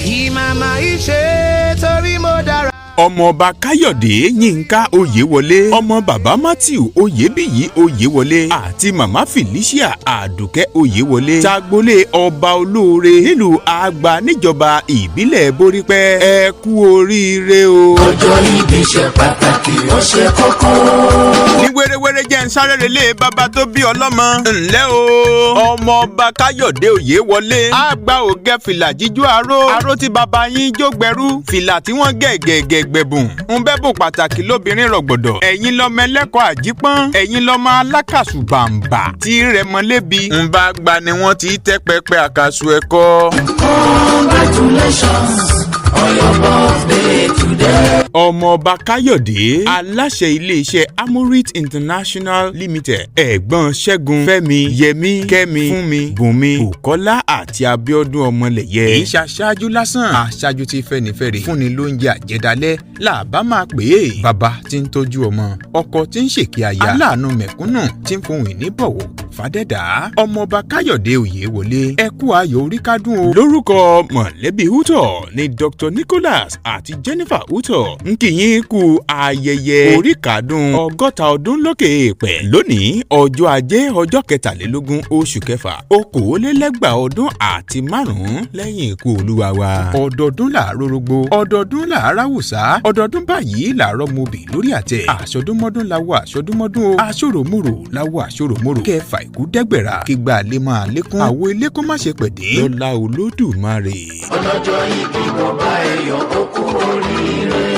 Kí màmá ìṣe torí mo dára. Ọmọọba Kayode Yínká Oyewole, ọmọ bàbá Matthew Oyèbíyì Oyewole àti màmá Felicia Àdùkẹ́ Oyewole tagbolé ọba olóore nílùú Aágba níjọba ìbílẹ̀ Borípẹ́. Ẹ kú oríire o. Ọjọ́ ìbí ṣe pàtàkì ó ṣe kókó. Ní wéréwéré jẹ́ ń sáré relé bàbá tó bí ọlọ́mọ. Ǹlẹ́ o. Ọmọọba Kayode Oyewole. Àgbà ò gẹ fìlà jíjó aró. Aró tí bàbá yín jó gbẹrú. Fìlà tí wọ́n gẹ̀gẹ̀gẹ̀ gbẹ̀bùn ń bẹ́bùn pàtàkì lóbìnrin rọ̀gbọ̀dọ̀. Ẹ̀yin lọ́mọ ẹlẹ́kọ̀ọ́ àjípọ́n. Ẹ̀yin lọ́mọ alákàsù bàǹbà tí rẹ̀ mọ́lẹ́bi. ń bá gba ni wọ́n ti tẹ́ pẹpẹ àkàsù ẹ̀kọ́. Congratulations on your birthday today. Ọmọọba Kayode, aláṣẹ iléeṣẹ́ Amurit International Limited, ẹ̀gbọ́n Ṣẹ́gun, Fẹ́mi, Yẹmí, Kẹ́mi, Fúnmi, Bùnmi, Bùkọ́lá àti Abíọ́dún Ọmọlẹ̀yẹ. Kì í ṣaṣáájú lásán, aṣáájú tí fẹ́nifẹ́re fúnni lóúnjẹ àjẹdálẹ́ làbá máa pè é. Bàbá tí ń tọ́jú ọmọ, ọkọ tí ń ṣèké aya, aláàánú mẹ̀kúnnù tí ń fohùn ìní bọ̀wọ̀ fàdẹ́dà. Ọmọọba Kayode Oyewole, ẹ kú ayọ̀ orí kádùn o. Lórúkọ mọ̀lẹ́bí Uto ni Dr. Nicholas àti Jennifer Uto ń kí yín kú ayẹyẹ orí kádùn 60 ọdún lókè èèpẹ̀. Lónìí ọjọ́ ajé ọjọ́ 23 oṣù kẹfà 2025 ọdún àti 5 lẹ́yìn ikú olúwa wa. Ọdọọdún làárọ̀ rogbo, ọdọọdún làárọ̀ àwùsá, ọdọọdún báyìí làárọ̀ mobì lórí àtẹ. Àṣọdúnmọ́dún làwọ̀ àṣọdúnmọ́dún o, aṣòròmòrò làwọ̀ àṣòròmòrò. Kẹfà ikú dẹ́gbẹ̀rà kígbà lè máa lékún. Àwo ilé kó má ṣe pẹ̀dín lọ́lá Olódùmarè. Ọlọ́jọ́ ìbí bàbá ẹ̀yọ̀ ó kú oríire.